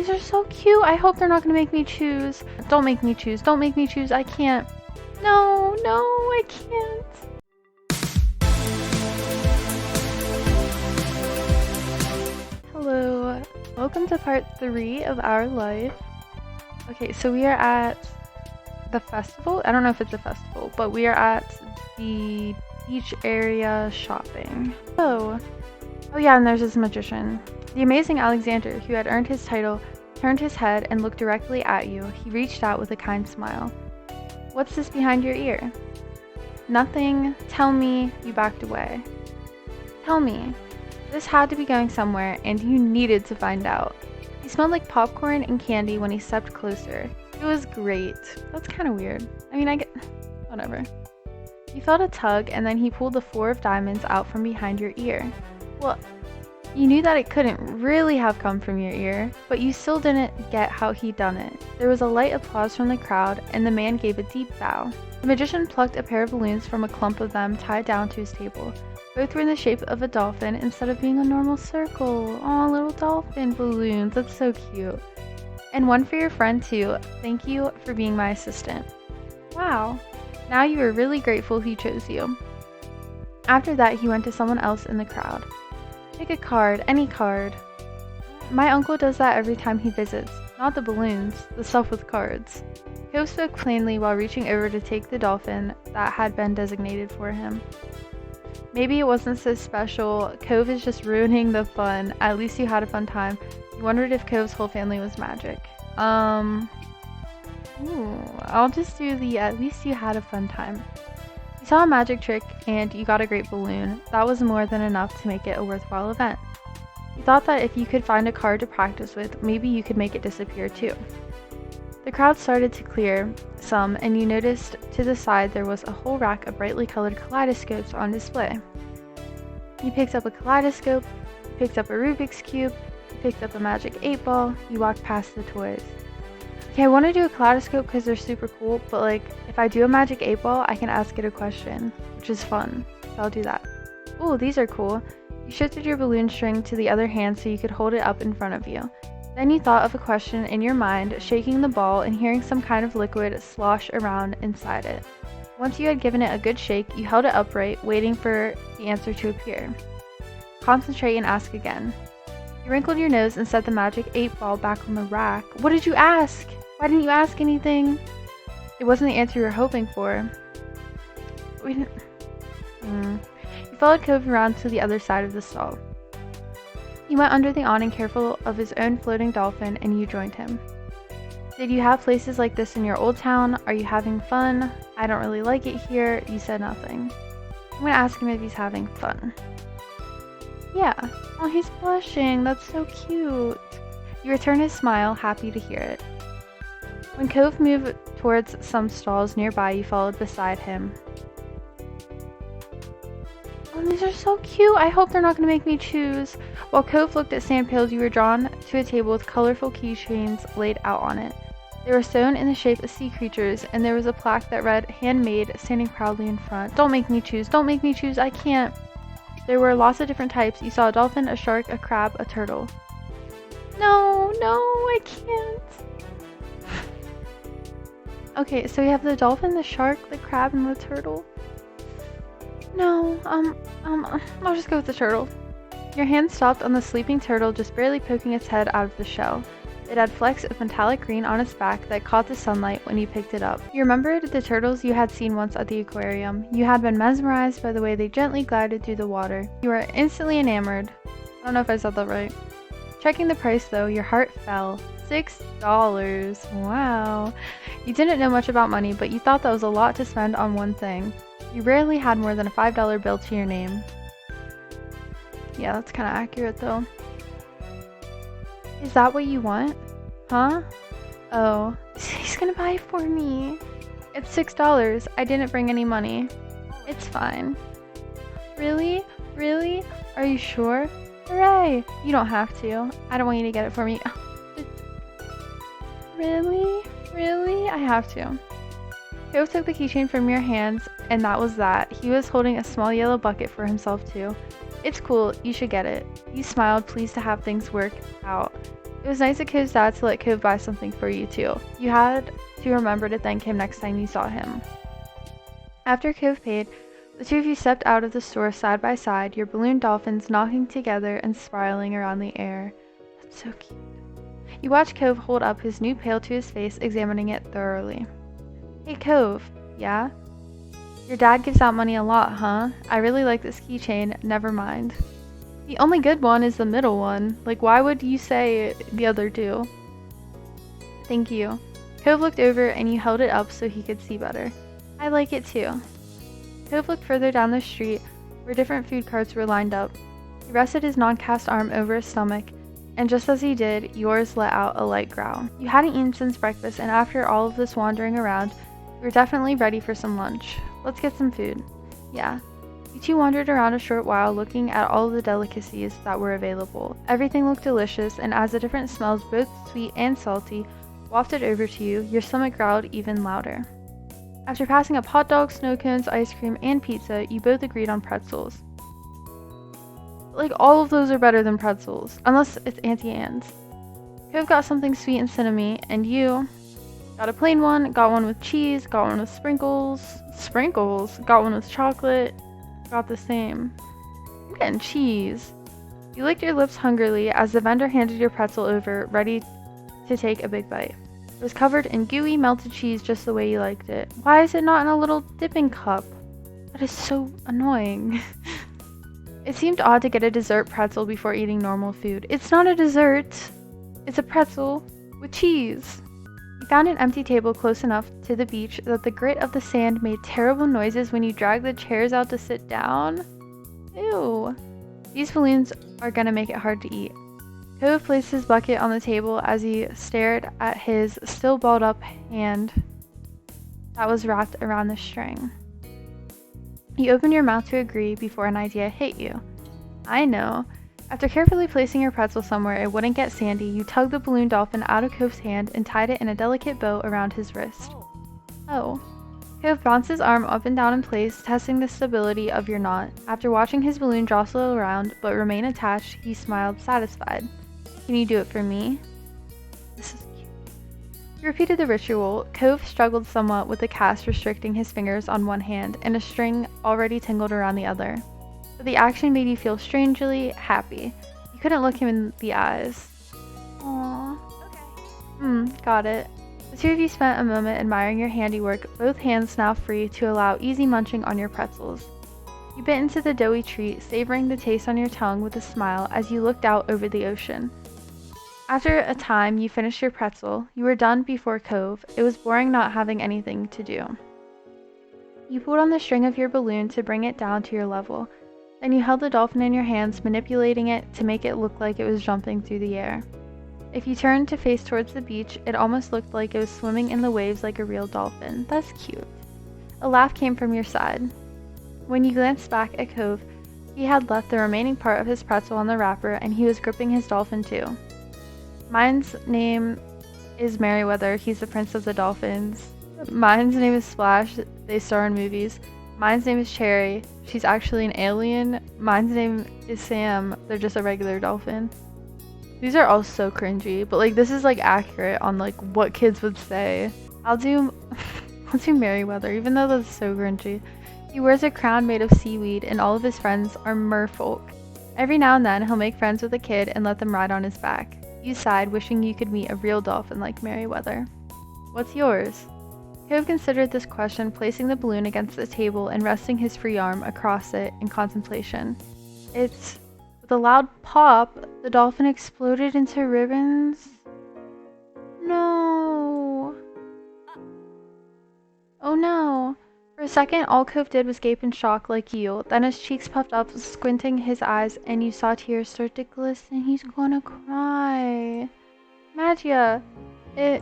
these are so cute. I hope they're not gonna make me choose. Don't make me choose. Don't make me choose. I can't. No, no, I can't. Hello. Welcome to part 3 of our life. Okay, so we are at the festival. I don't know if it's a festival, but we are at the beach area shopping. Oh yeah, and there's this magician. The amazing Alexander, who had earned his title, turned his head and looked directly at you. He reached out with a kind smile. What's this behind your ear? Nothing. Tell me. You backed away. Tell me. This had to be going somewhere, and you needed to find out. He smelled like popcorn and candy when he stepped closer. It was great. That's kind of weird. I mean, whatever. You felt a tug, and then he pulled the 4 of diamonds out from behind your ear. Well, you knew that it couldn't really have come from your ear, but you still didn't get how he'd done it. There was a light applause from the crowd, and the man gave a deep bow. The magician plucked a pair of balloons from a clump of them tied down to his table. Both were in the shape of a dolphin instead of being a normal circle. Aw, little dolphin balloons. That's so cute. And one for your friend too. Thank you for being my assistant. Wow. Now you are really grateful he chose you. After that, he went to someone else in the crowd. Pick a card, any card. My uncle does that every time he visits. Not the balloons, the stuff with cards. Cove spoke plainly while reaching over to take the dolphin that had been designated for him. Maybe it wasn't so special. Cove is just ruining the fun. At least you had a fun time. You wondered if Cove's whole family was magic. I'll just do the at least you had a fun time. You saw a magic trick and you got a great balloon. That was more than enough to make it a worthwhile event. You thought that if you could find a card to practice with, maybe you could make it disappear too. The crowd started to clear some, and you noticed to the side there was a whole rack of brightly colored kaleidoscopes on display. You picked up a kaleidoscope, you picked up a Rubik's Cube, you picked up a magic 8-ball, you walked past the toys. Okay, I want to do a kaleidoscope because they're super cool, but like, if I do a magic 8-ball, I can ask it a question, which is fun, so I'll do that. Ooh, these are cool. You shifted your balloon string to the other hand so you could hold it up in front of you. Then you thought of a question in your mind, shaking the ball and hearing some kind of liquid slosh around inside it. Once you had given it a good shake, you held it upright, waiting for the answer to appear. Concentrate and ask again. You wrinkled your nose and set the magic 8-ball back on the rack. What did you ask? Why didn't you ask anything? It wasn't the answer you were hoping for. You followed Cove around to the other side of the stall. He went under the awning careful of his own floating dolphin, and you joined him. Did you have places like this in your old town? Are you having fun? I don't really like it here. You said nothing. I'm gonna ask him if he's having fun. Yeah. Oh, he's blushing. That's so cute. You return his smile, happy to hear it. When Cove moved towards some stalls nearby, you followed beside him. Oh, these are so cute. I hope they're not going to make me choose. While Cove looked at sand pails, you were drawn to a table with colorful keychains laid out on it. They were sewn in the shape of sea creatures, and there was a plaque that read, "Handmade," standing proudly in front. Don't make me choose. Don't make me choose. I can't. There were lots of different types. You saw a dolphin, a shark, a crab, a turtle. No, I can't. Okay, so we have the dolphin, the shark, the crab, and the turtle. No, I'll just go with the turtle. Your hand stopped on the sleeping turtle, just barely poking its head out of the shell. It had flecks of metallic green on its back that caught the sunlight when you picked it up. You remembered the turtles you had seen once at the aquarium. You had been mesmerized by the way they gently glided through the water. You were instantly enamored. I don't know if I said that right. Checking the price though, your heart fell. $6. Wow. You didn't know much about money, but you thought that was a lot to spend on one thing. You rarely had more than a $5 bill to your name. Yeah, that's kind of accurate though. Is that what you want? Huh? Oh, he's gonna buy it for me. It's $6. I didn't bring any money. It's fine. Really? Really? Are you sure? Hooray! You don't have to. I don't want you to get it for me. Really? Really? I have to. Cove took the keychain from your hands, and that was that. He was holding a small yellow bucket for himself too. It's cool, you should get it. You smiled, pleased to have things work out. It was nice of Cove's dad to let Cove buy something for you too. You had to remember to thank him next time you saw him. After Cove paid, the two of you stepped out of the store side by side, your balloon dolphins knocking together and spiraling around the air. That's so cute. You watched Cove hold up his new pail to his face, examining it thoroughly. Hey Cove, yeah? Your dad gives out money a lot, huh? I really like this keychain, never mind. The only good one is the middle one. Like, why would you say the other two? Thank you. Cove looked over and you held it up so he could see better. I like it too. Cove looked further down the street where different food carts were lined up. He rested his non-cast arm over his stomach, and just as he did, yours let out a light growl. You hadn't eaten since breakfast, and after all of this wandering around, you were definitely ready for some lunch. Let's get some food. Yeah. You two wandered around a short while looking at all of the delicacies that were available. Everything looked delicious, and as the different smells, both sweet and salty, wafted over to you, your stomach growled even louder. After passing up hot dogs, snow cones, ice cream, and pizza, you both agreed on pretzels. Like, all of those are better than pretzels, unless it's Auntie Anne's. Cove got something sweet and cinnamony, and you got a plain one, got one with cheese, got one with sprinkles, got one with chocolate, got the same. I'm getting cheese. You licked your lips hungrily as the vendor handed your pretzel over, ready to take a big bite. It was covered in gooey, melted cheese just the way you liked it. Why is it not in a little dipping cup? That is so annoying. It seemed odd to get a dessert pretzel before eating normal food. It's not a dessert. It's a pretzel with cheese. You found an empty table close enough to the beach that the grit of the sand made terrible noises when you dragged the chairs out to sit down. Ew. These balloons are gonna make it hard to eat. Cove placed his bucket on the table as he stared at his still balled up hand that was wrapped around the string. You opened your mouth to agree before an idea hit you. I know. After carefully placing your pretzel somewhere it wouldn't get sandy, you tugged the balloon dolphin out of Cove's hand and tied it in a delicate bow around his wrist. Oh. Cove bounced his arm up and down in place, testing the stability of your knot. After watching his balloon jostle around but remain attached, he smiled, satisfied. Can you do it for me? This is cute. You repeated the ritual. Cove struggled somewhat with the cast restricting his fingers on one hand, and a string already tingled around the other. But the action made you feel strangely happy. You couldn't look him in the eyes. Aww. Okay. Got it. The two of you spent a moment admiring your handiwork, both hands now free to allow easy munching on your pretzels. You bit into the doughy treat, savoring the taste on your tongue with a smile as you looked out over the ocean. After a time, you finished your pretzel. You were done before Cove. It was boring not having anything to do. You pulled on the string of your balloon to bring it down to your level. Then you held the dolphin in your hands, manipulating it to make it look like it was jumping through the air. If you turned to face towards the beach, it almost looked like it was swimming in the waves like a real dolphin. That's cute. A laugh came from your side. When you glanced back at Cove, he had left the remaining part of his pretzel on the wrapper and he was gripping his dolphin too. Mine's name is Merryweather. He's the prince of the dolphins. Mine's name is Splash. They star in movies. Mine's name is Cherry. She's actually an alien. Mine's name is Sam. They're just a regular dolphin. These are all so cringy, but like this is like accurate on like what kids would say. I'll do Merryweather, even though that's so cringy. He wears a crown made of seaweed, and all of his friends are merfolk. Every now and then, he'll make friends with a kid and let them ride on his back. You sighed, wishing you could meet a real dolphin like Merryweather. What's yours? Cove considered this question, placing the balloon against the table and resting his free arm across it in contemplation. With a loud pop, the dolphin exploded into ribbons. No. Oh no. For a second, all Cove did was gape in shock like you. Then his cheeks puffed up, squinting his eyes, and you saw tears start to glisten. He's gonna cry. Magia, you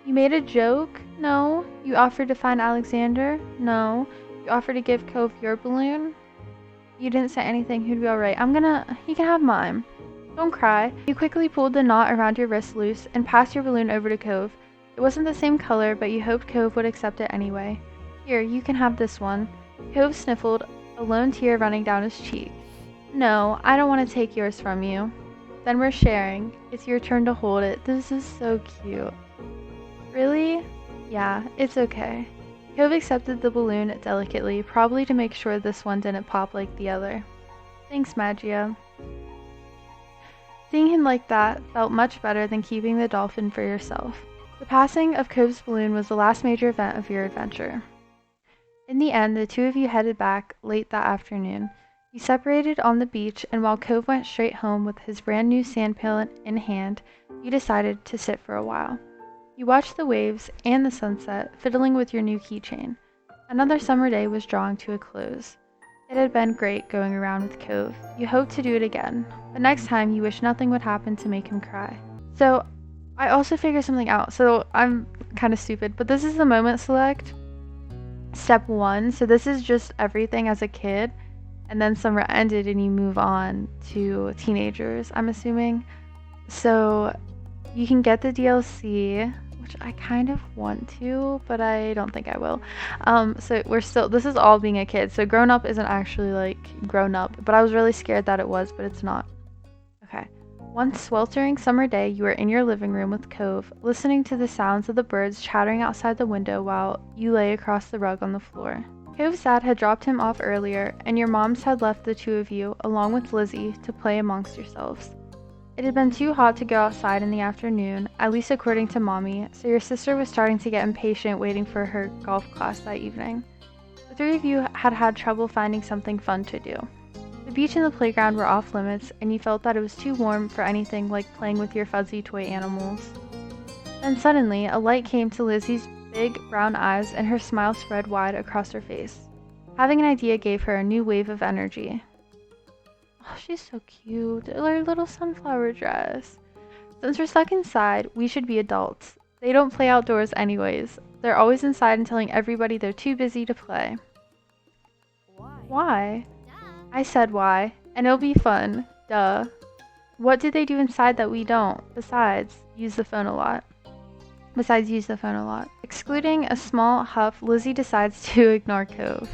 made a joke? No. You offered to find Alexander? No. You offered to give Cove your balloon? You didn't say anything. He'd be alright. He can have mine. Don't cry. You quickly pulled the knot around your wrist loose and passed your balloon over to Cove. It wasn't the same color, but you hoped Cove would accept it anyway. Here, you can have this one. Cove sniffled, a lone tear running down his cheek. No, I don't want to take yours from you. then we're sharing. It's your turn to hold it. This is so cute. Really? Yeah, it's okay. Cove accepted the balloon delicately, probably to make sure this one didn't pop like the other. Thanks, Magia. Seeing him like that felt much better than keeping the dolphin for yourself. The passing of Cove's balloon was the last major event of your adventure. In the end, the two of you headed back late that afternoon. You separated on the beach, and while Cove went straight home with his brand new sandpail in hand, you decided to sit for a while. You watched the waves and the sunset, fiddling with your new keychain. Another summer day was drawing to a close. It had been great going around with Cove. You hoped to do it again, but next time you wished nothing would happen to make him cry. So, I also figured something out. So, I'm kind of stupid, but this is the moment select. Step 1. So this is just everything as a kid, and then summer ended and you move on to teenagers, I'm assuming. So you can get the DLC, which I kind of want to, but I don't think I will. So this is all being a kid, so grown up isn't actually like grown up, but I was really scared that it was, but it's not. Okay. One sweltering summer day, you were in your living room with Cove, listening to the sounds of the birds chattering outside the window while you lay across the rug on the floor. Cove's dad had dropped him off earlier, and your moms had left the two of you, along with Lizzie, to play amongst yourselves. It had been too hot to go outside in the afternoon, at least according to Mommy, so your sister was starting to get impatient waiting for her golf class that evening. The three of you had had trouble finding something fun to do. The beach and the playground were off limits, and you felt that it was too warm for anything like playing with your fuzzy toy animals. Then suddenly, a light came to Lizzie's big brown eyes, and her smile spread wide across her face. Having an idea gave her a new wave of energy. Oh, she's so cute. Her little sunflower dress. Since we're stuck inside, we should be adults. They don't play outdoors anyways. They're always inside and telling everybody they're too busy to play. Why? I said why, and it'll be fun. Duh. What do they do inside that we don't? Besides, use the phone a lot. Excluding a small huff, Lizzie decides to ignore Cove.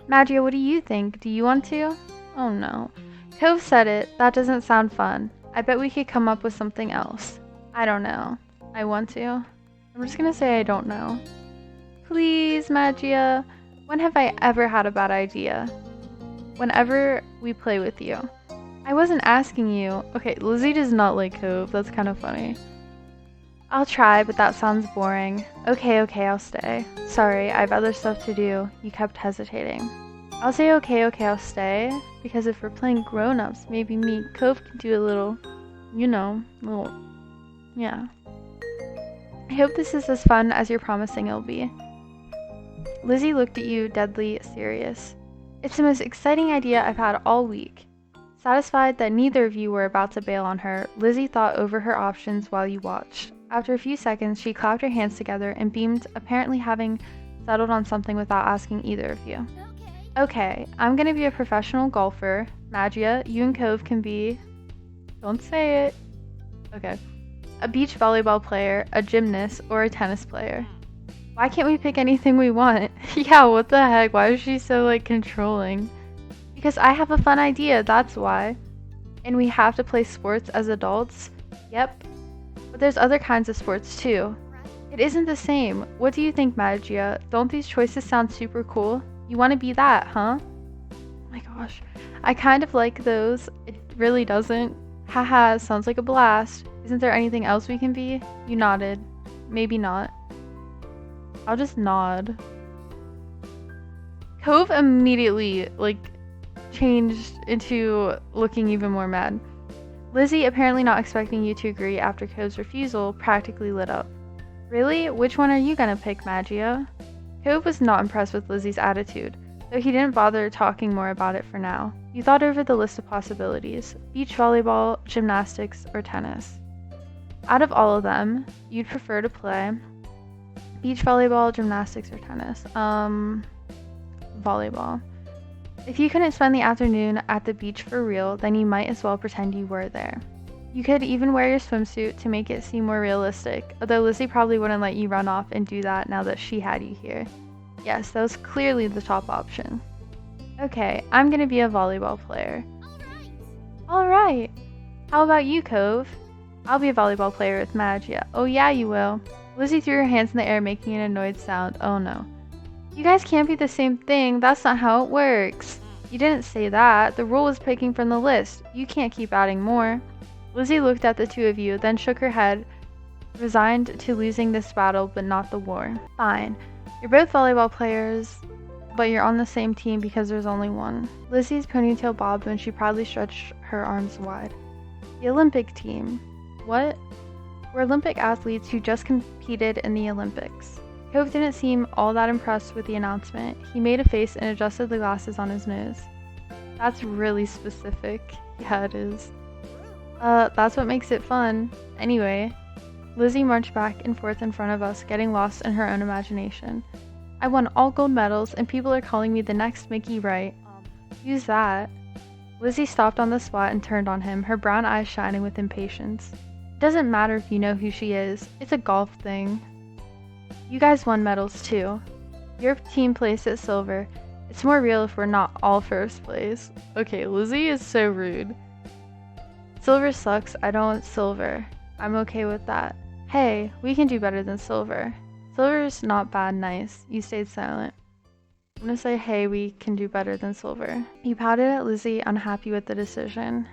Magia, what do you think? Do you want to? Oh no. Cove said it. That doesn't sound fun. I bet we could come up with something else. I don't know. I want to. I'm just gonna say I don't know. Please, Magia. When have I ever had a bad idea? Whenever we play with you. I wasn't asking you. Okay, Lizzie does not like Cove. That's kind of funny. I'll try, but that sounds boring. Okay, I'll stay. Sorry, I have other stuff to do. You kept hesitating. I'll say okay, I'll stay, because if we're playing grown-ups, maybe me, Cove can do a little, yeah. I hope this is as fun as you're promising it'll be. Lizzie looked at you, deadly serious. It's the most exciting idea I've had all week. Satisfied that neither of you were about to bail on her, Lizzie thought over her options while you watched. After a few seconds, she clapped her hands together and beamed, apparently having settled on something without asking either of you. Okay, I'm gonna be a professional golfer. Magia, you and Cove can be... Don't say it. Okay. A beach volleyball player, a gymnast, or a tennis player. Why can't we pick anything we want? Yeah, what the heck? Why is she so, controlling? Because I have a fun idea, that's why. And we have to play sports as adults? Yep. But there's other kinds of sports, too. It isn't the same. What do you think, Magia? Don't these choices sound super cool? You want to be that, huh? Oh my gosh. I kind of like those. It really doesn't. Haha, sounds like a blast. Isn't there anything else we can be? You nodded. Maybe not. I'll just nod. Cove immediately, changed into looking even more mad. Lizzie, apparently not expecting you to agree after Cove's refusal, practically lit up. Really? Which one are you gonna pick, Magia? Cove was not impressed with Lizzie's attitude, though he didn't bother talking more about it for now. You thought over the list of possibilities: beach volleyball, gymnastics, or tennis. Out of all of them, you'd prefer to play beach volleyball, gymnastics, or tennis. Volleyball. If you couldn't spend the afternoon at the beach for real, then you might as well pretend you were there. You could even wear your swimsuit to make it seem more realistic, although Lizzie probably wouldn't let you run off and do that now that she had you here. Yes, that was clearly the top option. Okay, I'm gonna be a volleyball player. Alright! How about you, Cove? I'll be a volleyball player with Magia. Oh yeah, you will. Lizzie threw her hands in the air, making an annoyed sound. Oh no. You guys can't be the same thing. That's not how it works. You didn't say that. The rule was picking from the list. You can't keep adding more. Lizzie looked at the two of you, then shook her head, resigned to losing this battle, but not the war. Fine. You're both volleyball players, but you're on the same team because there's only one. Lizzie's ponytail bobbed when she proudly stretched her arms wide. The Olympic team. What? We're Olympic athletes who just competed in the Olympics. Cove didn't seem all that impressed with the announcement. He made a face and adjusted the glasses on his nose. That's really specific. Yeah, it is. That's what makes it fun. Anyway, Lizzie marched back and forth in front of us, getting lost in her own imagination. I won all gold medals, and people are calling me the next Mickey Wright. Use that. Lizzie stopped on the spot and turned on him, her brown eyes shining with impatience. It doesn't matter if you know who she is. It's a golf thing. You guys won medals too. Your team placed at silver. It's more real if we're not all first place. Okay, Lizzie is so rude. Silver sucks. I don't want silver. I'm okay with that. Hey, we can do better than silver. Silver's not bad, nice. You stayed silent. I'm gonna say, hey, we can do better than silver. He pouted at Lizzie, unhappy with the decision.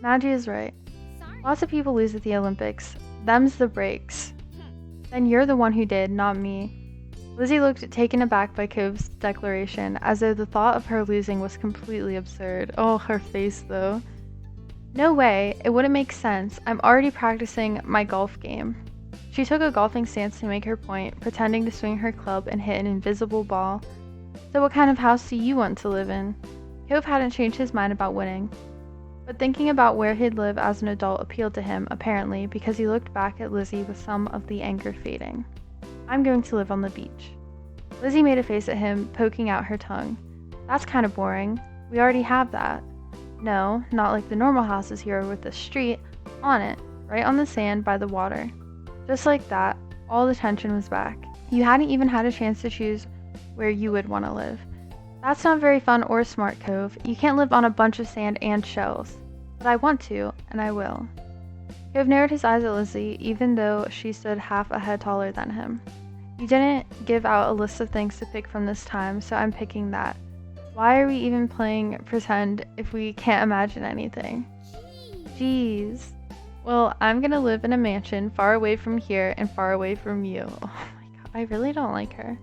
Magie is right. Lots of people lose at the Olympics. Them's the breaks. Then you're the one who did, not me. Lizzie looked taken aback by Cove's declaration, as though the thought of her losing was completely absurd. Oh, her face, though. No way, it wouldn't make sense. I'm already practicing my golf game. She took a golfing stance to make her point, pretending to swing her club and hit an invisible ball. So what kind of house do you want to live in? Cove hadn't changed his mind about winning, but thinking about where he'd live as an adult appealed to him, apparently, because he looked back at Lizzie with some of the anger fading. I'm going to live on the beach. Lizzie made a face at him, poking out her tongue. That's kind of boring. We already have that. No, not like the normal houses here with the street on it, right on the sand by the water. Just like that, all the tension was back. You hadn't even had a chance to choose where you would want to live. That's not very fun or smart, Cove. You can't live on a bunch of sand and shells. But I want to, and I will. Cove narrowed his eyes at Lizzie, even though she stood half a head taller than him. You didn't give out a list of things to pick from this time, so I'm picking that. Why are we even playing pretend if we can't imagine anything? Jeez. Well, I'm gonna live in a mansion far away from here and far away from you. Oh my god, I really don't like her.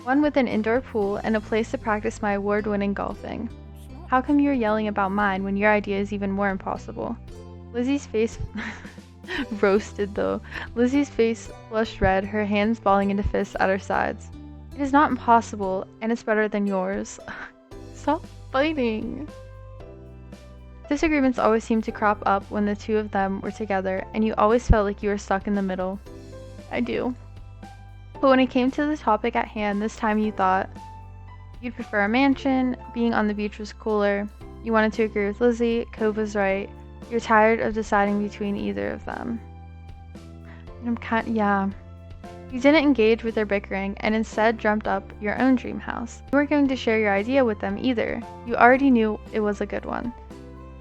One with an indoor pool and a place to practice my award-winning golfing. How come you're yelling about mine when your idea is even more impossible? Lizzie's face roasted though. Lizzie's face flushed red, her hands balling into fists at her sides. It is not impossible, and it's better than yours. Stop fighting. Disagreements always seemed to crop up when the two of them were together, and you always felt like you were stuck in the middle. I do. But when it came to the topic at hand, this time you thought you'd prefer a mansion, being on the beach was cooler, you wanted to agree with Lizzie, Cove was right, you're tired of deciding between either of them. Yeah. You didn't engage with their bickering and instead dreamt up your own dream house. You weren't going to share your idea with them either. You already knew it was a good one.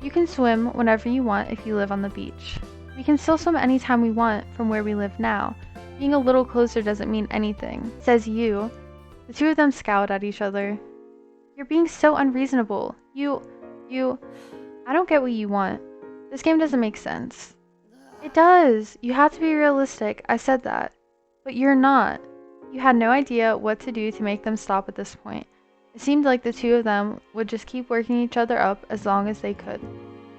You can swim whenever you want if you live on the beach. We can still swim anytime we want from where we live now. Being a little closer doesn't mean anything, says you. The two of them scowled at each other. You're being so unreasonable. I don't get what you want. This game doesn't make sense. It does. You have to be realistic. I said that. But you're not. You had no idea what to do to make them stop at this point. It seemed like the two of them would just keep working each other up as long as they could.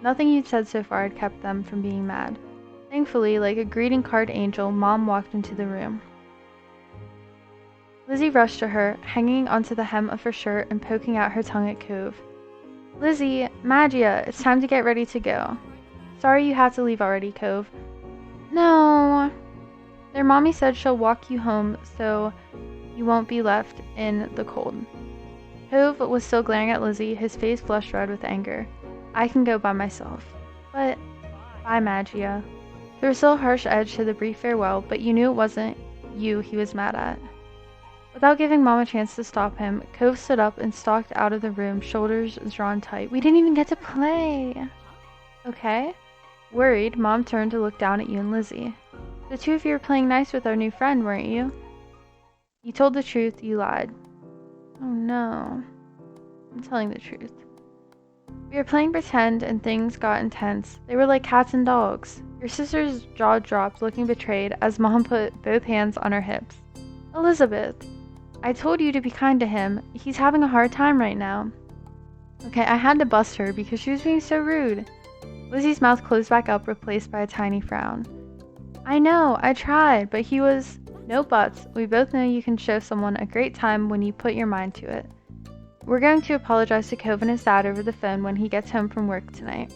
Nothing you'd said so far had kept them from being mad. Thankfully, like a greeting card angel, Mom walked into the room. Lizzie rushed to her, hanging onto the hem of her shirt and poking out her tongue at Cove. Lizzie, Magia, it's time to get ready to go. Sorry you have to leave already, Cove. No. Their mommy said she'll walk you home so you won't be left in the cold. Cove was still glaring at Lizzie, his face flushed red with anger. I can go by myself. But, bye, Magia. There was still a harsh edge to the brief farewell, but you knew it wasn't you he was mad at. Without giving Mom a chance to stop him, Cove stood up and stalked out of the room, shoulders drawn tight. We didn't even get to play! Okay? Worried, Mom turned to look down at you and Lizzie. The two of you were playing nice with our new friend, weren't you? You told the truth, you lied. Oh no. I'm telling the truth. We were playing pretend and things got intense. They were like cats and dogs. Your sister's jaw dropped, looking betrayed, as Mom put both hands on her hips. Elizabeth, I told you to be kind to him. He's having a hard time right now. Okay, I had to bust her because she was being so rude. Lizzie's mouth closed back up, replaced by a tiny frown. I know, I tried, but he was... No buts. We both know you can show someone a great time when you put your mind to it. We're going to apologize to Cove and his dad over the phone when he gets home from work tonight.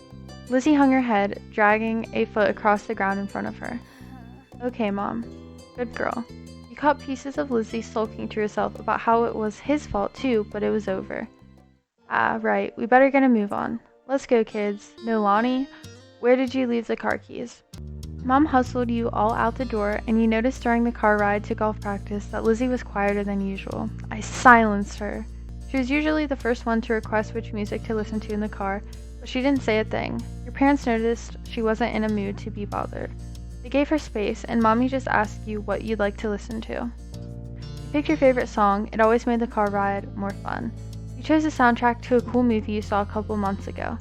Lizzie hung her head, dragging a foot across the ground in front of her. Okay, Mom. Good girl. You caught pieces of Lizzie sulking to herself about how it was his fault too, but it was over. Ah, right. We better get a move on. Let's go, kids. No, Lonnie? Where did you leave the car keys? Mom hustled you all out the door, and you noticed during the car ride to golf practice that Lizzie was quieter than usual. I silenced her. She was usually the first one to request which music to listen to in the car, but she didn't say a thing. Your parents noticed she wasn't in a mood to be bothered. They gave her space, and Mommy just asked you what you'd like to listen to. You picked your favorite song. It always made the car ride more fun. You chose the soundtrack to a cool movie you saw a couple months ago.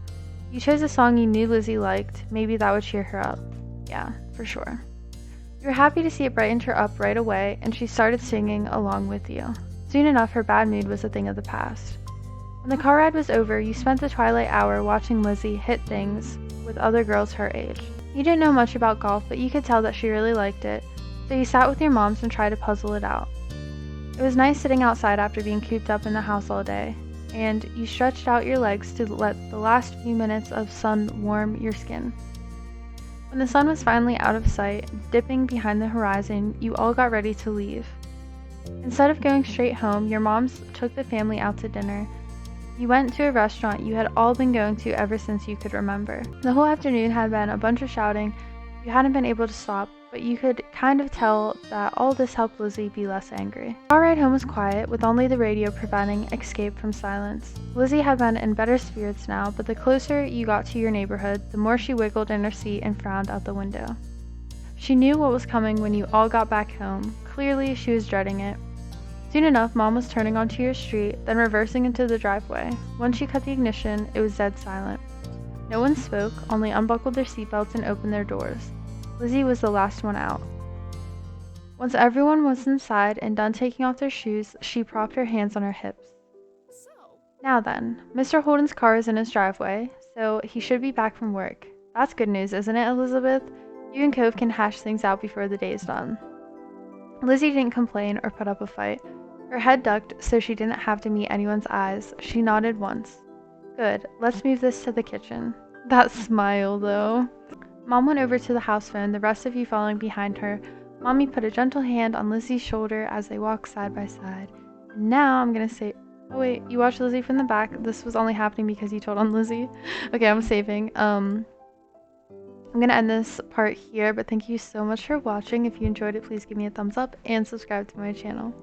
You chose a song you knew Lizzie liked. Maybe that would cheer her up. Yeah, for sure. You were happy to see it brightened her up right away, and she started singing along with you. Soon enough, her bad mood was a thing of the past. When the car ride was over, you spent the twilight hour watching Lizzie hit things with other girls her age. You didn't know much about golf, but you could tell that she really liked it, so you sat with your moms and tried to puzzle it out. It was nice sitting outside after being cooped up in the house all day, and you stretched out your legs to let the last few minutes of sun warm your skin. When the sun was finally out of sight, dipping behind the horizon, you all got ready to leave. Instead of going straight home, your moms took the family out to dinner. You went to a restaurant you had all been going to ever since you could remember. The whole afternoon had been a bunch of shouting. You hadn't been able to stop, but you could kind of tell that all this helped Lizzie be less angry. Our ride home was quiet, with only the radio preventing escape from silence. Lizzie had been in better spirits now, but the closer you got to your neighborhood, the more she wiggled in her seat and frowned out the window. She knew what was coming when you all got back home. Clearly, she was dreading it. Soon enough, Mom was turning onto your street, then reversing into the driveway. Once she cut the ignition, it was dead silent. No one spoke, only unbuckled their seatbelts and opened their doors. Lizzie was the last one out. Once everyone was inside and done taking off their shoes, she propped her hands on her hips. Now then, Mr. Holden's car is in his driveway, so he should be back from work. That's good news, isn't it, Elizabeth? You and Cove can hash things out before the day's done. Lizzie didn't complain or put up a fight. Her head ducked so she didn't have to meet anyone's eyes. She nodded once. Good, let's move this to the kitchen. That smile, though. Mom went over to the house phone, the rest of you following behind her. Mommy put a gentle hand on Lizzie's shoulder as they walked side by side. And now I'm gonna say, oh wait, you watched Lizzie from the back. This was only happening because you told on Lizzie. Okay, I'm saving. I'm gonna end this part here, but thank you so much for watching. If you enjoyed it, please give me a thumbs up and subscribe to my channel.